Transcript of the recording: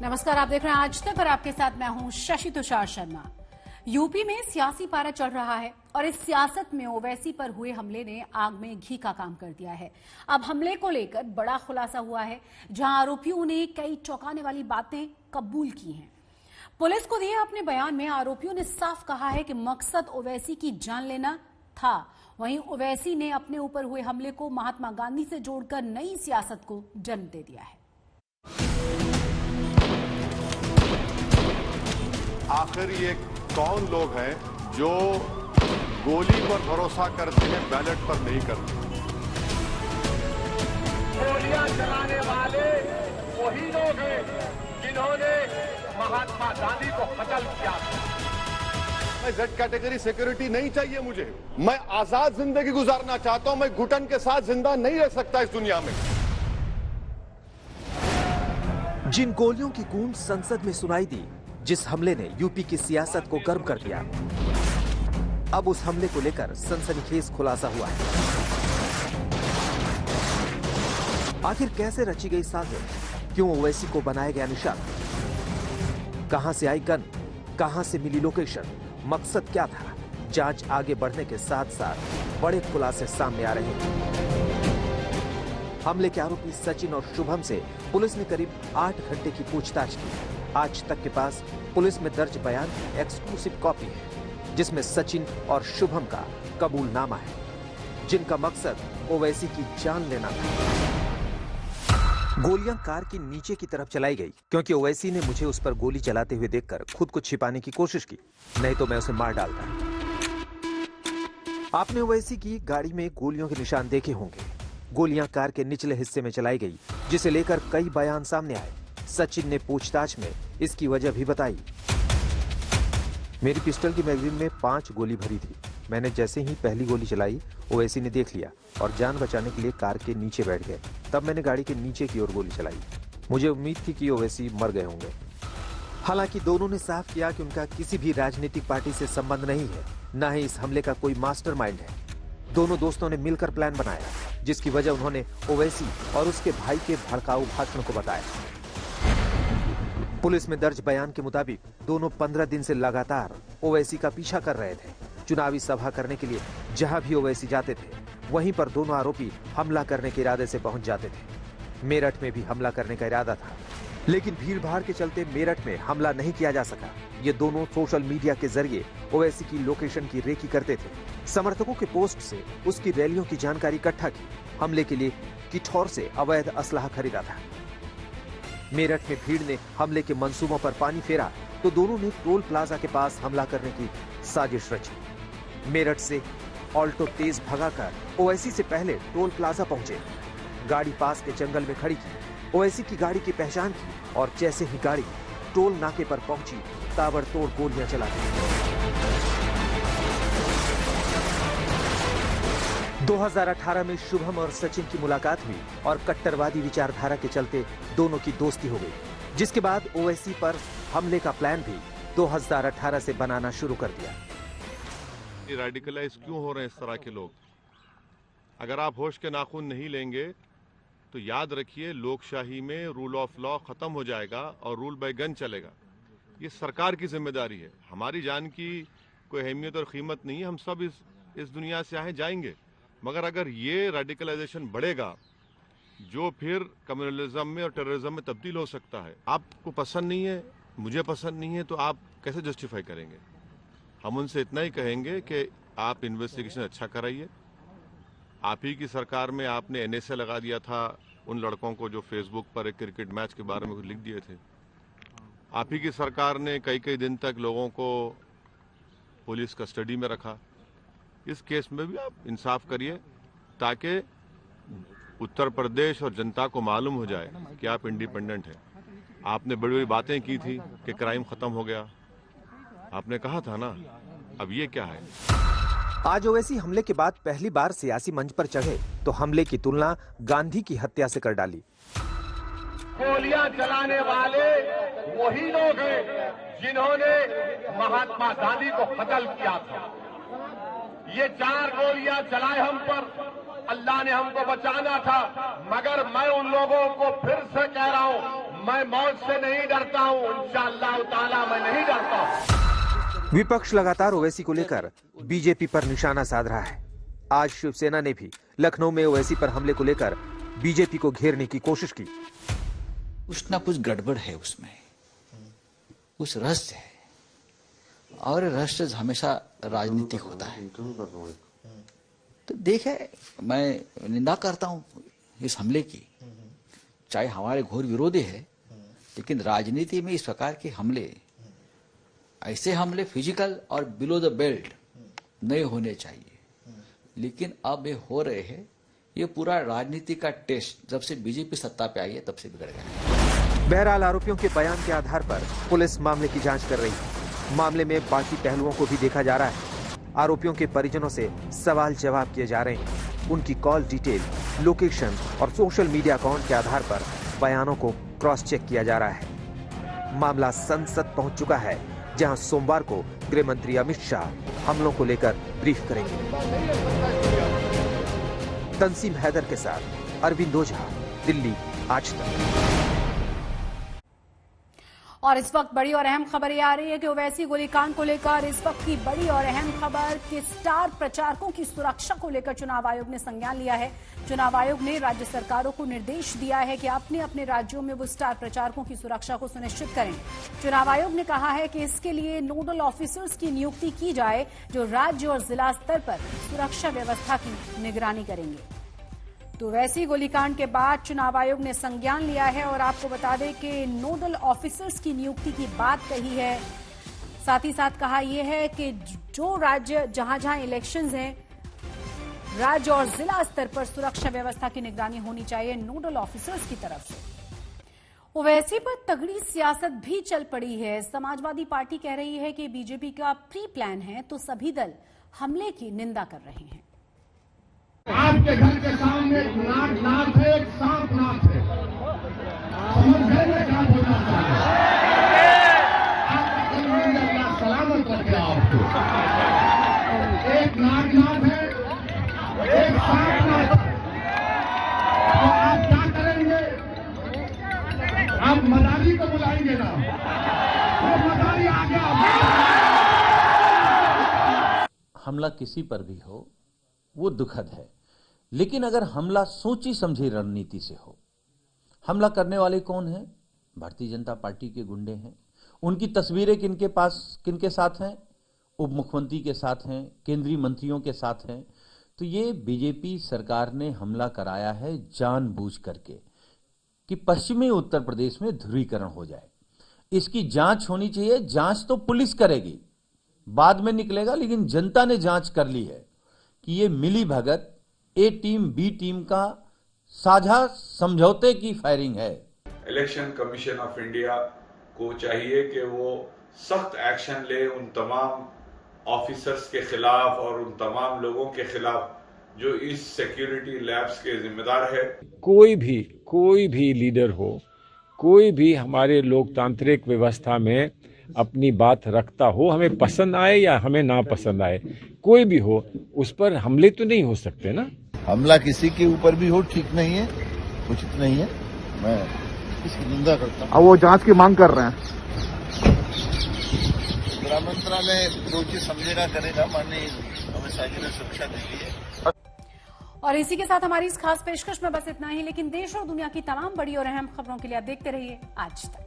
नमस्कार, आप देख रहे हैं आज तक और आपके साथ मैं हूं शशि तुषार शर्मा। यूपी में सियासी पारा चढ़ रहा है और इस सियासत में ओवैसी पर हुए हमले ने आग में घी का काम कर दिया है। अब हमले को लेकर बड़ा खुलासा हुआ है, जहां आरोपियों ने कई चौंकाने वाली बातें कबूल की हैं। पुलिस को दिए अपने बयान में आरोपियों ने साफ कहा है कि मकसद ओवैसी की जान लेना था। वहीं ओवैसी ने अपने ऊपर हुए हमले को महात्मा गांधी से जोड़कर नई सियासत को जन्म दे दिया है। आखिर ये कौन लोग हैं जो गोली पर भरोसा करते हैं, बैलेट पर नहीं करते? गोलियां चलाने वाले वही लोग हैं जिन्होंने महात्मा गांधी को कत्ल किया। मैं जेड कैटेगरी सिक्योरिटी नहीं चाहिए मुझे। मैं आजाद जिंदगी गुजारना चाहता हूं। मैं घुटन के साथ जिंदा नहीं रह सकता इस दुनिया में। जिन गोलियों की गूंज संसद में सुनाई दी, जिस हमले ने यूपी की सियासत को गर्म कर दिया, अब उस हमले को लेकर सनसनीखेज खुलासा हुआ है। आखिर कैसे रची गई साजिश? क्यों ओवैसी को बनाया गया निशाना? कहां से आई गन? कहां से मिली लोकेशन? मकसद क्या था? जांच आगे बढ़ने के साथ साथ बड़े खुलासे सामने आ रहे हैं। हमले के आरोपी सचिन और शुभम से पुलिस ने करीब 8 घंटे की पूछताछ की। आज तक के पास पुलिस में दर्ज बयान की एक्सक्लूसिव कॉपी है, जिसमें सचिन और शुभम का कबूलनामा है, जिनका मकसद ओवैसी की जान लेना था। गोलियां कार की नीचे की तरफ चलाई गई क्योंकि ओवैसी ने मुझे उस पर गोली चलाते हुए देखकर खुद को छिपाने की कोशिश की, नहीं तो मैं उसे मार डालता। आपने ओवैसी की गाड़ी में गोलियों के निशान देखे होंगे। गोलियां कार के निचले हिस्से में चलाई गई, जिसे लेकर कई बयान सामने आए। सचिन ने पूछताछ में इसकी वजह भी बताई। मेरी पिस्टल की मैगजीन में 5 गोली भरी थी। मैंने जैसे ही पहली गोली चलाई, ओवैसी ने देख लिया और जान बचाने के लिए कार के नीचे बैठ गए। तब मैंने गाड़ी के नीचे की ओर गोली चलाई। मुझे उम्मीद थी कि ओवैसी मर गए होंगे। हालांकि दोनों ने साफ किया कि उनका किसी भी राजनीतिक पार्टी से संबंध नहीं है, न ही इस हमले का कोई मास्टरमाइंड है। दोनों दोस्तों ने मिलकर प्लान बनाया, जिसकी वजह उन्होंने ओवैसी और उसके भाई के भड़काऊ भाषण को बताया। पुलिस में दर्ज बयान के मुताबिक दोनों 15 दिन से लगातार ओवैसी का पीछा कर रहे थे। चुनावी सभा करने के लिए जहां भी ओवैसी जाते थे, वहीं पर दोनों आरोपी हमला करने के इरादे से पहुंच जाते थे। मेरठ में भी हमला करने का इरादा था, लेकिन भीड़ भाड़ के चलते मेरठ में हमला नहीं किया जा सका। ये दोनों सोशल मीडिया के जरिए ओवैसी की लोकेशन की रेकी करते थे। समर्थकों के पोस्ट से उसकी रैलियों की जानकारी इकट्ठा की। हमले के लिए किठौर से अवैध असलाह खरीदा था। मेरठ में भीड़ ने हमले के मंसूबों पर पानी फेरा तो दोनों ने टोल प्लाजा के पास हमला करने की साजिश रची। मेरठ से ऑल्टो तेज भगाकर ओवैसी से पहले टोल प्लाजा पहुंचे। गाड़ी पास के जंगल में खड़ी की। ओवैसी की गाड़ी की पहचान की और जैसे ही गाड़ी टोल नाके पर पहुंची, ताबड़तोड़ गोलियां चला दी। 2018 में शुभम और सचिन की मुलाकात हुई और कट्टरवादी विचारधारा के चलते दोनों की दोस्ती हो गई, जिसके बाद ओवैसी पर हमले का प्लान भी 2018 से बनाना शुरू कर दिया। रेडिकलाइज क्यों हो रहे हैं इस तरह के लोग? अगर आप होश के नाखून नहीं लेंगे तो याद रखिए, लोकशाही में रूल ऑफ लॉ खत्म हो जाएगा और रूल बाय गन चलेगा। ये सरकार की जिम्मेदारी है। हमारी जान की कोई अहमियत और कीमत नहीं है। हम सब इस दुनिया से आए जाएंगे, मगर अगर ये रेडिकलाइजेशन बढ़ेगा जो फिर कम्युनलिज्म में और टेररिज्म में तब्दील हो सकता है। आपको पसंद नहीं है, मुझे पसंद नहीं है, तो आप कैसे जस्टिफाई करेंगे? हम उनसे इतना ही कहेंगे कि आप इन्वेस्टिगेशन अच्छा कराइए। आप ही की सरकार में आपने NSA लगा दिया था उन लड़कों को जो फेसबुक पर एक क्रिकेट मैच के बारे में कुछ लिख दिए थे। आप ही की सरकार ने कई दिन तक लोगों को पुलिस कस्टडी में रखा। इस केस में भी आप इंसाफ करिए ताकि उत्तर प्रदेश और जनता को मालूम हो जाए कि आप इंडिपेंडेंट हैं। आपने बड़ी बड़ी बातें की थी कि क्राइम खत्म हो गया, आपने कहा था ना, अब ये क्या है? आज ओवैसी हमले के बाद पहली बार सियासी मंच पर चढ़े तो हमले की तुलना गांधी की हत्या से कर डाली। गोलियां चलाने वाले वही लोग हैं जिन्होंने महात्मा गांधी को कत्ल किया था। ये 4 गोलियां चलाए हम पर, अल्लाह ने हमको बचाना था, मगर मैं उन लोगों को फिर से कह रहा हूं, मैं मौत से नहीं डरता हूं, इंशाअल्लाह ताला मैं नहीं डरता हूं। विपक्ष लगातार ओवैसी को लेकर बीजेपी पर निशाना साध रहा है। आज शिवसेना ने भी लखनऊ में ओवैसी पर हमले को लेकर बीजेपी को घेरने की कोशिश की। कुछ ना कुछ गड़बड़ है उसमें, कुछ रहस्य है, और रहस्य हमेशा राजनीतिक होता है। तो देखे, मैं निंदा करता हूं इस हमले की, चाहे हमारे घोर विरोधी है, लेकिन राजनीति में इस प्रकार के हमले, ऐसे हमले फिजिकल और बिलो द बेल्ट नहीं होने चाहिए, लेकिन अब ये हो रहे हैं। ये पूरा राजनीति का टेस्ट जब से बीजेपी सत्ता पे आई है तब से बिगड़ गया। बहरहाल आरोपियों के बयान के आधार पर पुलिस मामले की जांच कर रही है। मामले में बाकी पहलुओं को भी देखा जा रहा है। आरोपियों के परिजनों से सवाल जवाब किए जा रहे हैं। उनकी कॉल डिटेल, लोकेशन और सोशल मीडिया अकाउंट के आधार पर बयानों को क्रॉस चेक किया जा रहा है। मामला संसद पहुंच चुका है, जहां सोमवार को गृह मंत्री अमित शाह हमलों को लेकर ब्रीफ करेंगे। तंसीम हैदर के साथ अरविंद ओझा, दिल्ली आज तक। और इस वक्त बड़ी और अहम खबर ये आ रही है कि ओवैसी गोलीकांड को लेकर इस वक्त की बड़ी और अहम खबर कि स्टार प्रचारकों की सुरक्षा को लेकर चुनाव आयोग ने संज्ञान लिया है। चुनाव आयोग ने राज्य सरकारों को निर्देश दिया है कि अपने अपने राज्यों में वो स्टार प्रचारकों की सुरक्षा को सुनिश्चित करें। चुनाव आयोग ने कहा है कि इसके लिए नोडल ऑफिसर्स की नियुक्ति की जाए, जो राज्य और जिला स्तर पर सुरक्षा व्यवस्था की निगरानी करेंगे। तो वैसी गोलीकांड के बाद चुनाव आयोग ने संज्ञान लिया है और आपको बता दें कि नोडल ऑफिसर्स की नियुक्ति की बात कही है। साथ ही साथ कहा यह है कि जो राज्य जहां जहां इलेक्शंस हैं, राज्य और जिला स्तर पर सुरक्षा व्यवस्था की निगरानी होनी चाहिए नोडल ऑफिसर्स की तरफ से। ओवैसी पर तगड़ी सियासत भी चल पड़ी है। समाजवादी पार्टी कह रही है कि बीजेपी का प्री प्लान है, तो सभी दल हमले की निंदा कर रहे हैं। आपके घर के सामने एक नाथ है, एक सांप नाथ है। समझ गए ना क्या बोलना चाहिए? आपका सलामत रखे आपको। एक नाथ है, एक सांप नाथ है। तो आप क्या करेंगे? आप मदारी को बुलाएंगे ना? वो मदारी आ गया। हमला किसी पर भी हो वो दुखद है, लेकिन अगर हमला सोची समझी रणनीति से हो। हमला करने वाले कौन हैं? भारतीय जनता पार्टी के गुंडे हैं। उनकी तस्वीरें किनके साथ हैं? उप मुख्यमंत्री के साथ हैं, केंद्रीय मंत्रियों के साथ हैं। तो ये बीजेपी सरकार ने हमला कराया है जानबूझ करके कि पश्चिमी उत्तर प्रदेश में ध्रुवीकरण हो जाए। इसकी जांच होनी चाहिए। जांच तो पुलिस करेगी, बाद में निकलेगा, लेकिन जनता ने जांच कर ली है कि ये मिली भगत ए टीम बी टीम का साझा समझौते की फायरिंग है। इलेक्शन कमीशन ऑफ इंडिया को चाहिए कि वो सख्त एक्शन ले उन तमाम ऑफिसर्स के खिलाफ और उन तमाम लोगों के खिलाफ जो इस सिक्योरिटी लैब्स के जिम्मेदार है। कोई भी लीडर हो, कोई भी हमारे लोकतांत्रिक व्यवस्था में अपनी बात रखता हो, हमें पसंद आए या हमें ना पसंद आए, कोई भी हो, उस पर हमले तो नहीं हो सकते ना। हमला किसी के ऊपर भी हो ठीक नहीं है, उचित नहीं है। मैं इसकी निंदा करता हूँ। अब वो जांच की मांग कर रहे हैं। गृह मंत्रालय जो चीज समझेगा करेगा। माननीय अमित शाह जी ने सुरक्षा दी है। और इसी के साथ हमारी इस खास पेशकश में बस इतना ही, लेकिन देश और दुनिया की तमाम बड़ी और अहम खबरों के लिए आप देखते रहिए आज तक।